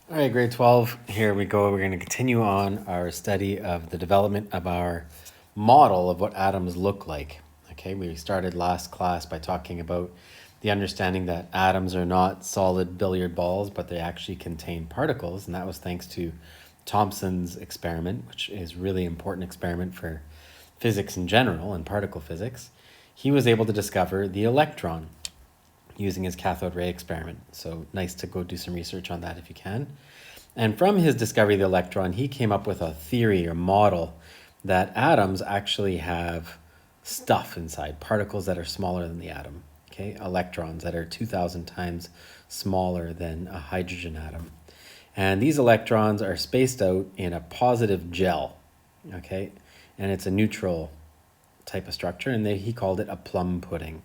All right, grade 12, here we go. We're going to continue on our study of the development of our model of what atoms look like. Okay, we started last class by talking about the understanding that atoms are not solid billiard balls, but they actually contain particles, and that was thanks to Thomson's experiment, which is really important experiment for physics in general and particle physics. He was able to discover the electron using his cathode ray experiment. So nice to go do some research on that if you can. And from his discovery of the electron, he came up with a theory or model that atoms actually have stuff inside, particles that are smaller than the atom. Okay, electrons that are 2,000 times smaller than a hydrogen atom. And these electrons are spaced out in a positive gel, okay? And it's a neutral type of structure, and he called it a plum pudding,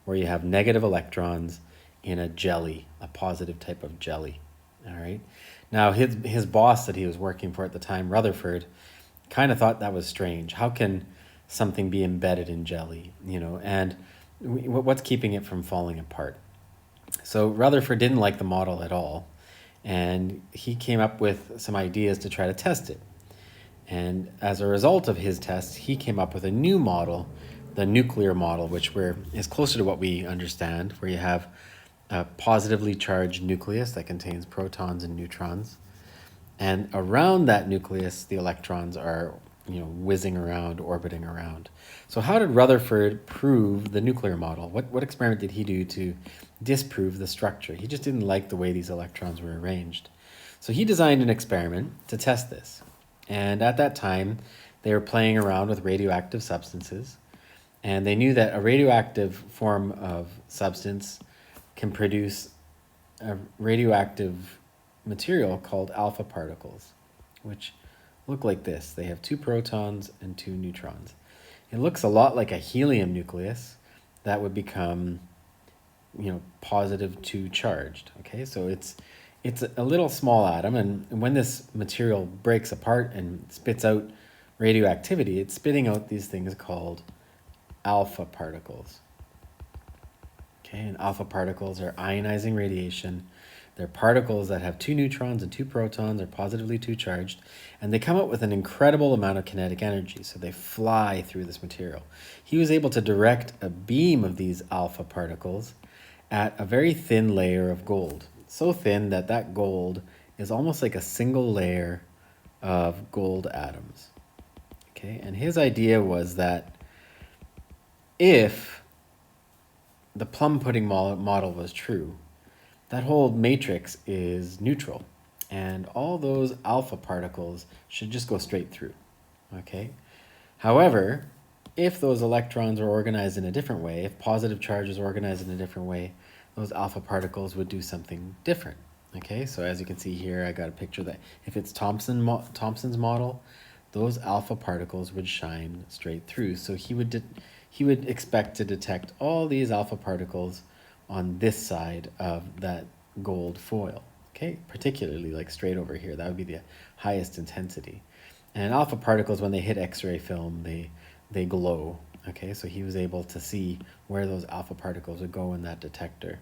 where you have negative electrons in a jelly, a positive type of jelly. All right. Now his boss that he was working for at the time, Rutherford, kind of thought that was strange. How can something be embedded in jelly? And what's keeping it from falling apart? So Rutherford didn't like the model at all, and he came up with some ideas to try to test it. And as a result of his tests, he came up with a new model, the nuclear model, which is closer to what we understand, where you have a positively charged nucleus that contains protons and neutrons. And around that nucleus, the electrons are, whizzing around, orbiting around. So how did Rutherford prove the nuclear model? What experiment did he do to disprove the structure? He just didn't like the way these electrons were arranged. So he designed an experiment to test this. And at that time, they were playing around with radioactive substances. And they knew that a radioactive form of substance can produce a radioactive material called alpha particles, which look like this. They have 2 protons and 2 neutrons. It looks a lot like a helium nucleus that would become, positive 2 charged. Okay, so it's a little small atom, and when this material breaks apart and spits out radioactivity, it's spitting out these things called alpha particles. Okay, and alpha particles are ionizing radiation. They're particles that have 2 neutrons and 2 protons, are positively 2 charged, and they come out with an incredible amount of kinetic energy, so they fly through this material. He was able to direct a beam of these alpha particles at a very thin layer of gold, so thin that that gold is almost like a single layer of gold atoms. Okay, and his idea was that if the plum pudding model was true, that whole matrix is neutral, and all those alpha particles should just go straight through. Okay. However, if those electrons are organized in a different way, if positive charge is organized in a different way, those alpha particles would do something different. Okay, so as you can see here, I got a picture that if it's Thomson's model, those alpha particles would shine straight through. So he would expect to detect all these alpha particles on this side of that gold foil. Okay, particularly like straight over here, that would be the highest intensity. And alpha particles, when they hit X-ray film, they glow. Okay, so he was able to see where those alpha particles would go in that detector.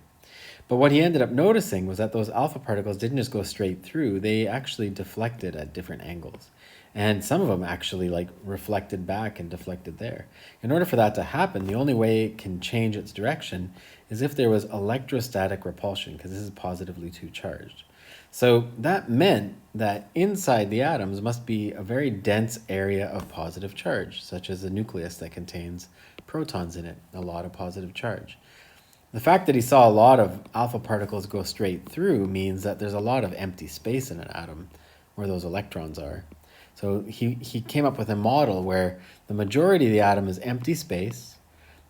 But what he ended up noticing was that those alpha particles didn't just go straight through, they actually deflected at different angles. And some of them actually like reflected back and deflected there. In order for that to happen, the only way it can change its direction is if there was electrostatic repulsion, because this is positively 2 charged. So that meant that inside the atoms must be a very dense area of positive charge, such as a nucleus that contains protons in it, a lot of positive charge. The fact that he saw a lot of alpha particles go straight through means that there's a lot of empty space in an atom where those electrons are. So he came up with a model where the majority of the atom is empty space,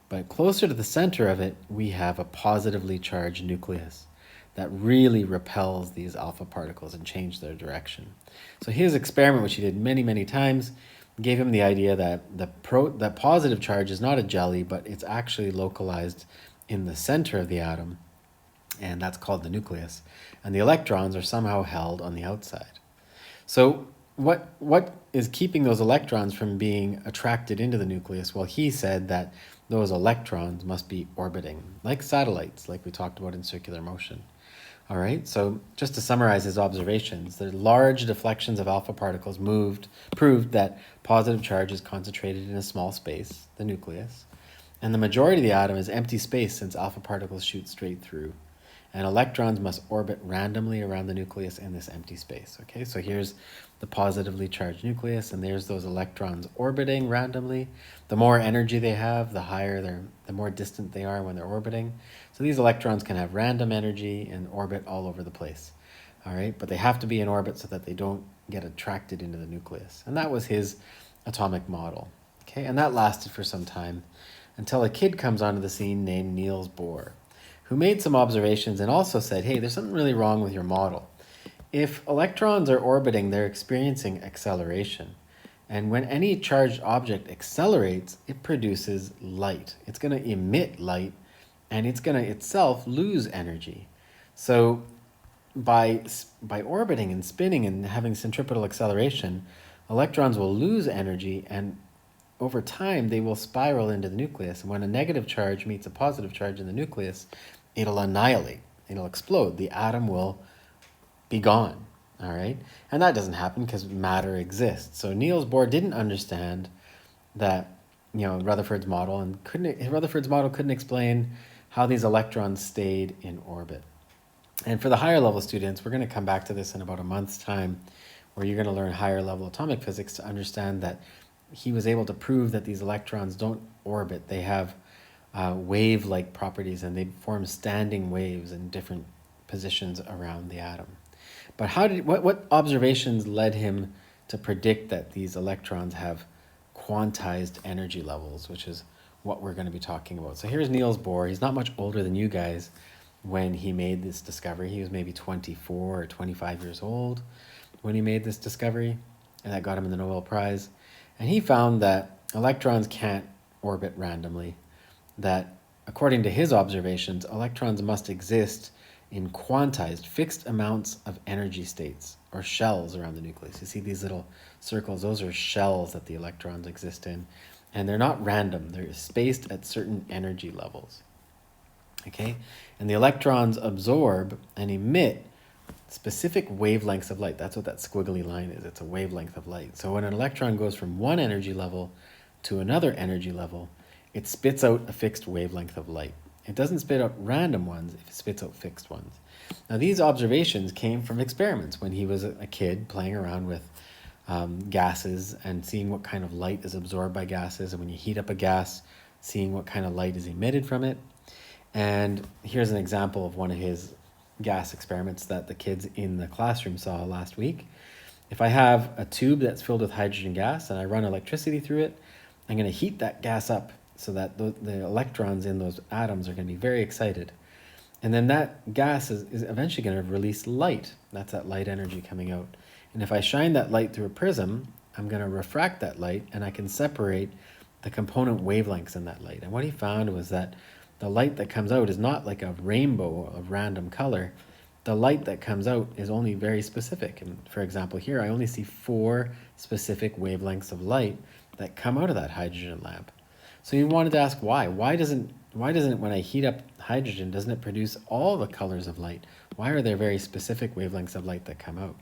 but closer to the center of it, we have a positively charged nucleus that really repels these alpha particles and change their direction. So his experiment, which he did many, many times, gave him the idea that the positive charge is not a jelly, but it's actually localized in the center of the atom, and that's called the nucleus. And the electrons are somehow held on the outside. So what is keeping those electrons from being attracted into the nucleus? Well, he said that those electrons must be orbiting, like satellites, like we talked about in circular motion. All right, so just to summarize his observations, the large deflections of alpha particles proved that positive charge is concentrated in a small space, the nucleus, and the majority of the atom is empty space since alpha particles shoot straight through. And electrons must orbit randomly around the nucleus in this empty space. Okay, so here's the positively charged nucleus, and there's those electrons orbiting randomly. The more energy they have, the more distant they are when they're orbiting. So these electrons can have random energy and orbit all over the place. All right, but they have to be in orbit so that they don't get attracted into the nucleus. And that was his atomic model. Okay, and that lasted for some time until a kid comes onto the scene named Niels Bohr, who made some observations and also said, hey, there's something really wrong with your model. If electrons are orbiting, they're experiencing acceleration. And when any charged object accelerates, it produces light. It's going to emit light, and it's going to itself lose energy. So by orbiting and spinning and having centripetal acceleration, electrons will lose energy, and over time they will spiral into the nucleus. And when a negative charge meets a positive charge in the nucleus, it'll annihilate. It'll explode. The atom will be gone. All right? And that doesn't happen because matter exists. So Niels Bohr didn't understand that, Rutherford's model, and Rutherford's model couldn't explain how these electrons stayed in orbit. And for the higher level students, we're going to come back to this in about a month's time, where you're going to learn higher level atomic physics to understand that he was able to prove that these electrons don't orbit. They have wave-like properties, and they form standing waves in different positions around the atom. But what observations led him to predict that these electrons have quantized energy levels, which is what we're going to be talking about. So here's Niels Bohr. He's not much older than you guys when he made this discovery. He was maybe 24 or 25 years old when he made this discovery, and that got him the Nobel Prize. And he found that electrons can't orbit randomly, that according to his observations, electrons must exist in quantized, fixed amounts of energy states, or shells around the nucleus. You see these little circles, those are shells that the electrons exist in, and they're not random, they're spaced at certain energy levels. Okay, and the electrons absorb and emit specific wavelengths of light. That's what that squiggly line is. It's a wavelength of light. So when an electron goes from one energy level to another energy level, it spits out a fixed wavelength of light. It doesn't spit out random ones, it spits out fixed ones. Now these observations came from experiments when he was a kid playing around with gases and seeing what kind of light is absorbed by gases, and when you heat up a gas, seeing what kind of light is emitted from it. And here's an example of one of his gas experiments that the kids in the classroom saw last week. If I have a tube that's filled with hydrogen gas and I run electricity through it, I'm going to heat that gas up so that the electrons in those atoms are going to be very excited. And then that gas is eventually going to release light. That's that light energy coming out. And if I shine that light through a prism, I'm going to refract that light, and I can separate the component wavelengths in that light. And what he found was that the light that comes out is not like a rainbow of random color. The light that comes out is only very specific. And for example, here I only see 4 specific wavelengths of light that come out of that hydrogen lamp. So you wanted to ask why? Why doesn't it, when I heat up hydrogen, doesn't it produce all the colors of light? Why are there very specific wavelengths of light that come out?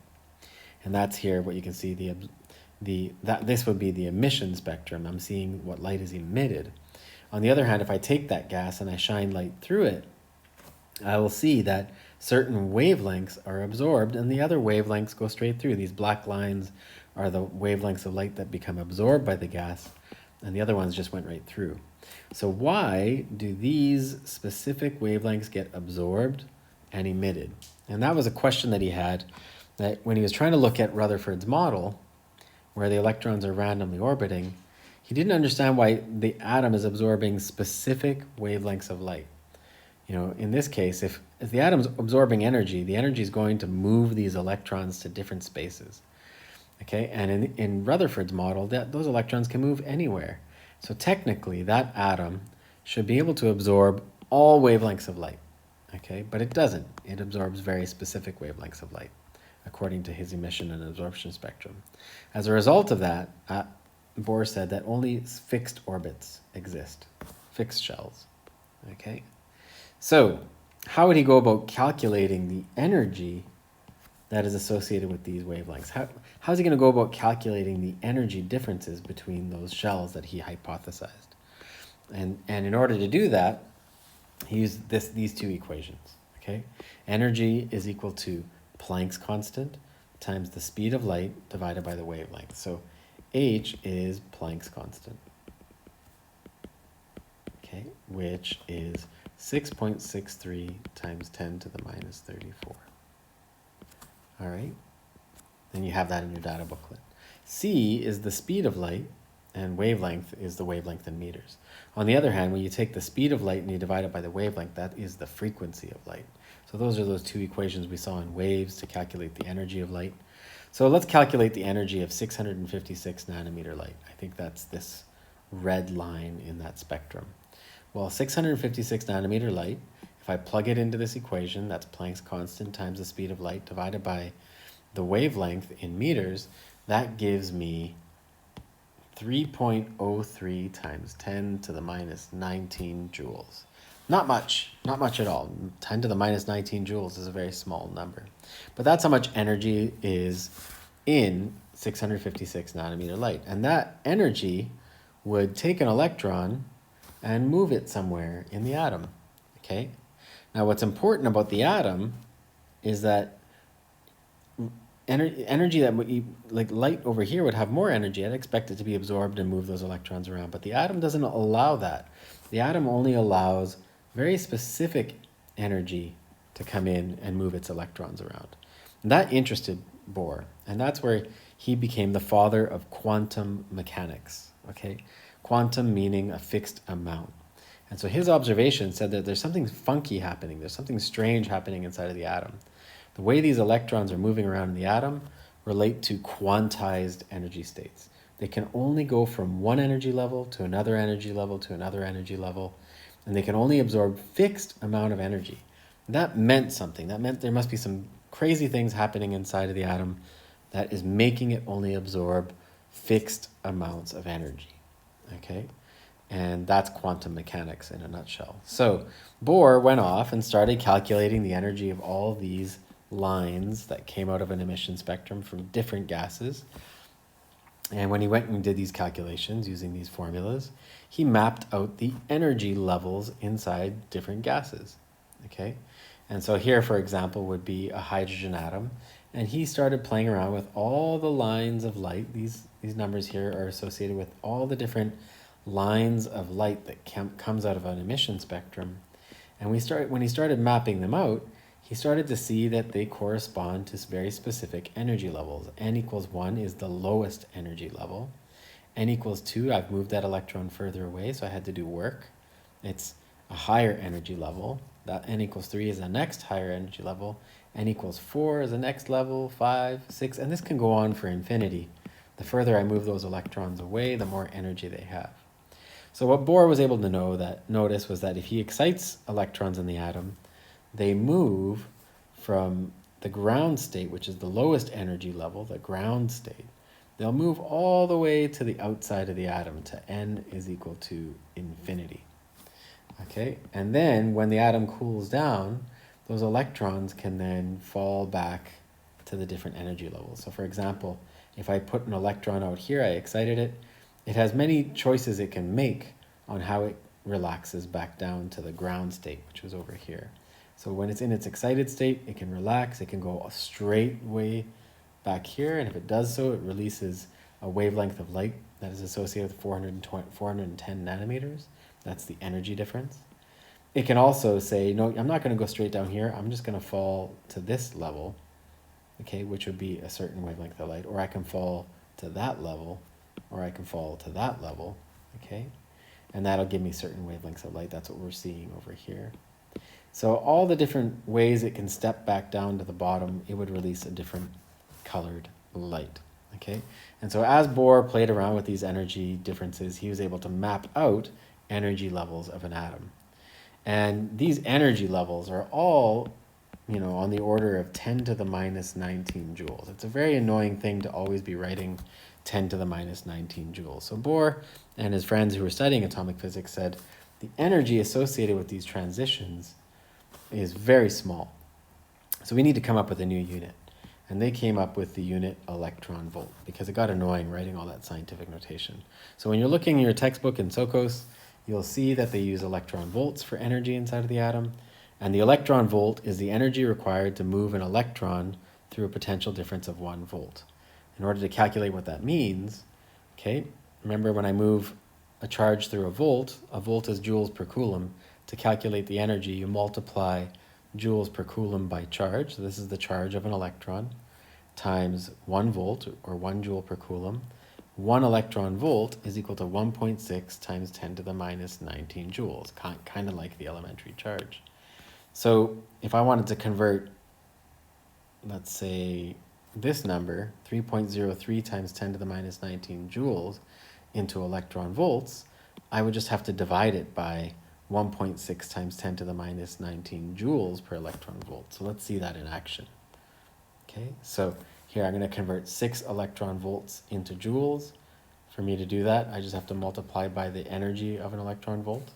And that's here what you can see, this would be the emission spectrum. I'm seeing what light is emitted. On the other hand, if I take that gas and I shine light through it, I will see that certain wavelengths are absorbed and the other wavelengths go straight through. These black lines are the wavelengths of light that become absorbed by the gas, and the other ones just went right through. So why do these specific wavelengths get absorbed and emitted? And that was a question that he had, that when he was trying to look at Rutherford's model, where the electrons are randomly orbiting, he didn't understand why the atom is absorbing specific wavelengths of light. In this case, if the atom's absorbing energy, the energy is going to move these electrons to different spaces. Okay, and in Rutherford's model, those electrons can move anywhere. So technically, that atom should be able to absorb all wavelengths of light. Okay, but it doesn't. It absorbs very specific wavelengths of light, according to his emission and absorption spectrum. As a result of that, Bohr said that only fixed orbits exist, fixed shells. Okay, so how would he go about calculating the energy that is associated with these wavelengths? How's he going to go about calculating the energy differences between those shells that he hypothesized? And in order to do that, he used these two equations. Okay, energy is equal to Planck's constant times the speed of light divided by the wavelength. So h is Planck's constant, okay, which is 6.63 times 10 to the minus 34. All right, then you have that in your data booklet. C is the speed of light, and wavelength is the wavelength in meters. On the other hand, when you take the speed of light and you divide it by the wavelength, that is the frequency of light. So those are those two equations we saw in waves to calculate the energy of light. So let's calculate the energy of 656 nanometer light. I think that's this red line in that spectrum. Well, 656 nanometer light, if I plug it into this equation, that's Planck's constant times the speed of light divided by the wavelength in meters, that gives me 3.03 times 10 to the minus 19 joules. Not much at all. 10 to the minus 19 joules is a very small number. But that's how much energy is in 656 nanometer light. And that energy would take an electron and move it somewhere in the atom, okay? Now what's important about the atom is that energy that would, like light over here would have more energy. I'd expect it to be absorbed and move those electrons around, but the atom doesn't allow that. The atom only allows very specific energy to come in and move its electrons around. And that interested Bohr, and that's where he became the father of quantum mechanics, okay? Quantum meaning a fixed amount. And so his observation said that there's something funky happening, there's something strange happening inside of the atom. The way these electrons are moving around in the atom relate to quantized energy states. They can only go from one energy level to another energy level to another energy level, and they can only absorb fixed amount of energy. That meant something. That meant there must be some crazy things happening inside of the atom that is making it only absorb fixed amounts of energy, okay? And that's quantum mechanics in a nutshell. So Bohr went off and started calculating the energy of all these lines that came out of an emission spectrum from different gases. And when he went and did these calculations using these formulas, he mapped out the energy levels inside different gases, okay? And so here, for example, would be a hydrogen atom, and he started playing around with all the lines of light. These numbers here are associated with all the different lines of light that comes out of an emission spectrum. And when he started mapping them out, he started to see that they correspond to very specific energy levels. N equals 1 is the lowest energy level. N equals 2, I've moved that electron further away, so I had to do work. It's a higher energy level. That N equals 3 is the next higher energy level. N equals 4 is the next level, 5, 6, and this can go on for infinity. The further I move those electrons away, the more energy they have. So what Bohr was able to notice was that if he excites electrons in the atom, they move from the ground state, which is the lowest energy level, the ground state. They'll move all the way to the outside of the atom to N is equal to infinity. Okay, and then when the atom cools down, those electrons can then fall back to the different energy levels. So for example, if I put an electron out here, I excited it, it has many choices it can make on how it relaxes back down to the ground state, which was over here. So when it's in its excited state, it can relax, it can go a straight way back here, and if it does so, it releases a wavelength of light that is associated with 410 nanometers. That's the energy difference. It can also say, no, I'm not going to go straight down here, I'm just going to fall to this level, okay, which would be a certain wavelength of light, or I can fall to that level, or I can fall to that level, okay? And that'll give me certain wavelengths of light. That's what we're seeing over here. So all the different ways it can step back down to the bottom, it would release a different colored light, okay? And so as Bohr played around with these energy differences, he was able to map out energy levels of an atom. And these energy levels are all, on the order of 10 to the minus 19 joules. It's a very annoying thing to always be writing 10 to the minus 19 joules. So Bohr and his friends who were studying atomic physics said the energy associated with these transitions is very small. So we need to come up with a new unit. And they came up with the unit electron volt because it got annoying writing all that scientific notation. So when you're looking in your textbook in SOCOS, you'll see that they use electron volts for energy inside of the atom. And the electron volt is the energy required to move an electron through a potential difference of 1 volt. In order to calculate what that means, okay, remember when I move a charge through a volt is joules per coulomb. To calculate the energy, you multiply joules per coulomb by charge. So this is the charge of an electron times 1 volt, or 1 joule per coulomb. 1 electron volt is equal to 1.6 times 10 to the minus 19 joules, kind of like the elementary charge. So if I wanted to convert, let's say, this number, 3.03 times 10 to the minus 19 joules, into electron volts, I would just have to divide it by 1.6 times 10 to the minus 19 joules per electron volt. So let's see that in action. Okay, so here I'm going to convert 6 electron volts into joules. For me to do that, I just have to multiply by the energy of an electron volt.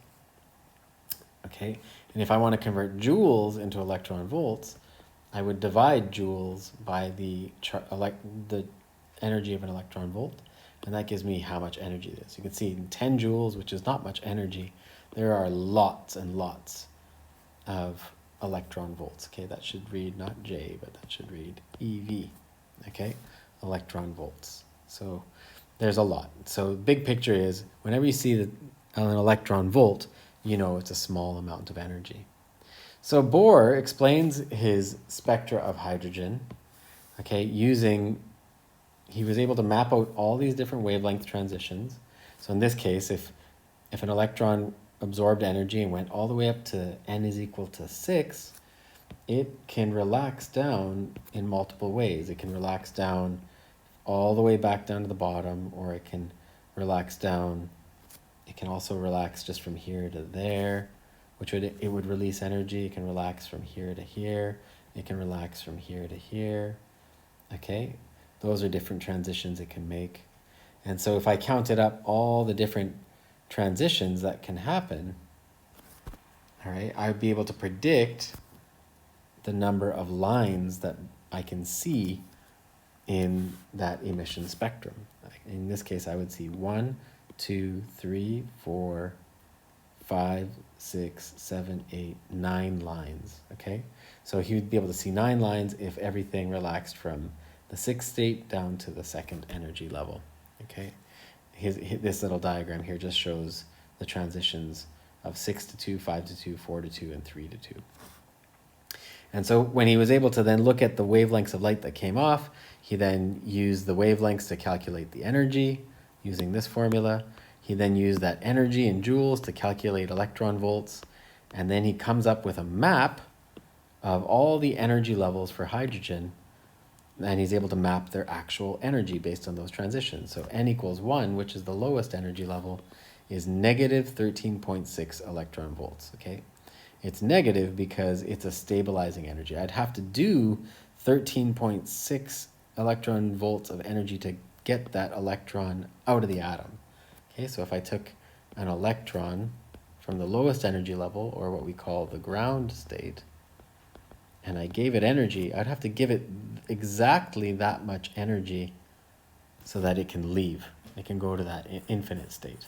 Okay, and if I want to convert joules into electron volts, I would divide joules by the energy of an electron volt, and that gives me how much energy it is. You can see in 10 joules, which is not much energy, there are lots and lots of electron volts. Okay, that should read not J, but that should read EV. Okay, electron volts. So there's a lot. So big picture is whenever you see an electron volt, you know it's a small amount of energy. So Bohr explains his spectra of hydrogen, okay, he was able to map out all these different wavelength transitions. So in this case, if an electron absorbed energy and went all the way up to n is equal to 6, it can relax down in multiple ways. It can relax down all the way back down to the bottom, or it can relax down, it can also relax just from here to there, it would release energy. It can relax from here to here. It can relax from here to here. Okay, those are different transitions it can make. And so if I counted up all the different transitions that can happen, all right, I would be able to predict the number of lines that I can see in that emission spectrum. In this case, I would see 1, 2, 3, 4, 5, 6, 7, 8, 9 lines, okay? So he would be able to see 9 lines if everything relaxed from the 6th state down to the 2nd energy level, okay? This little diagram here just shows the transitions of 6 to 2, 5 to 2, 4 to 2, and 3 to 2. And so when he was able to then look at the wavelengths of light that came off, he then used the wavelengths to calculate the energy using this formula. He then used that energy in joules to calculate electron volts. And then he comes up with a map of all the energy levels for hydrogen, and he's able to map their actual energy based on those transitions. So n equals 1, which is the lowest energy level, is negative 13.6 electron volts, okay? It's negative because it's a stabilizing energy. I'd have to do 13.6 electron volts of energy to get that electron out of the atom. Okay, so if I took an electron from the lowest energy level, or what we call the ground state, and I gave it energy, I'd have to give it exactly that much energy so that it can leave. It can go to that infinite state.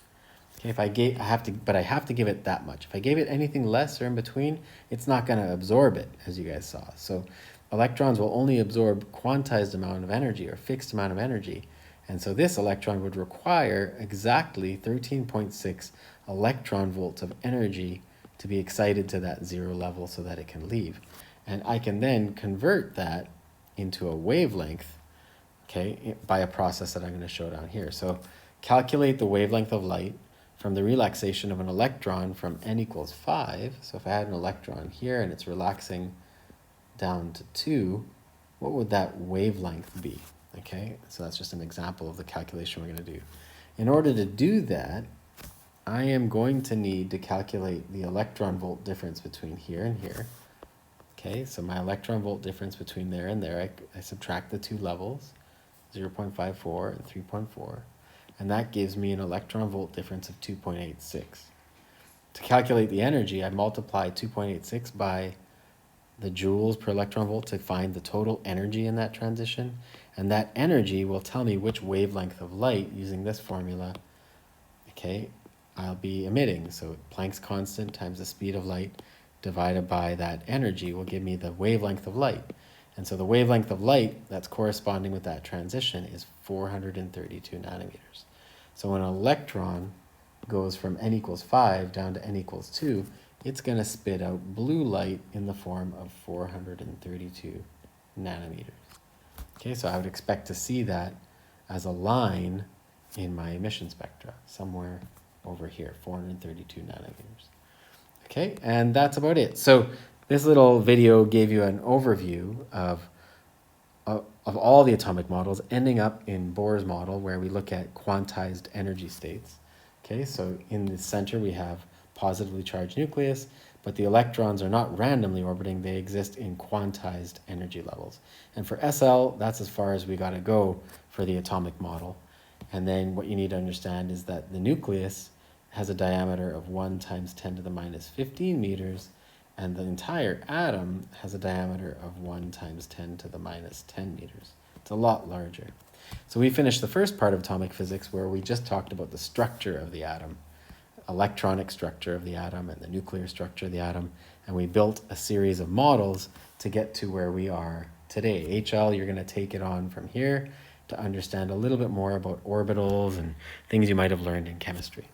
Okay, I have to give it that much. If I gave it anything less or in between, it's not going to absorb it, as you guys saw. So electrons will only absorb quantized amount of energy or fixed amount of energy. And so this electron would require exactly 13.6 electron volts of energy to be excited to that 0 level so that it can leave. And I can then convert that into a wavelength, okay, by a process that I'm going to show down here. So calculate the wavelength of light from the relaxation of an electron from n equals 5. So if I had an electron here and it's relaxing down to 2, what would that wavelength be? Okay, so that's just an example of the calculation we're going to do. In order to do that, I am going to need to calculate the electron volt difference between here and here. Okay, so my electron volt difference between there and there, I subtract the two levels, 0.54 and 3.4, and that gives me an electron volt difference of 2.86. To calculate the energy, I multiply 2.86 by the joules per electron volt to find the total energy in that transition. And that energy will tell me which wavelength of light, using this formula, okay, I'll be emitting. So Planck's constant times the speed of light divided by that energy will give me the wavelength of light. And so the wavelength of light that's corresponding with that transition is 432 nanometers. So when an electron goes from n equals 5 down to n equals 2, it's going to spit out blue light in the form of 432 nanometers. Okay, so I would expect to see that as a line in my emission spectra, somewhere over here, 432 nanometers. Okay, and that's about it. So this little video gave you an overview of all the atomic models, ending up in Bohr's model, where we look at quantized energy states. Okay, so in the center we have positively charged nucleus, but the electrons are not randomly orbiting, they exist in quantized energy levels. And for SL, that's as far as we got to go for the atomic model. And then what you need to understand is that the nucleus has a diameter of 1 times 10 to the minus 15 meters, and the entire atom has a diameter of 1 times 10 to the minus 10 meters. It's a lot larger. So we finished the first part of atomic physics where we just talked about the structure of the atom, electronic structure of the atom and the nuclear structure of the atom, and we built a series of models to get to where we are today. HL, you're going to take it on from here to understand a little bit more about orbitals and things you might have learned in chemistry.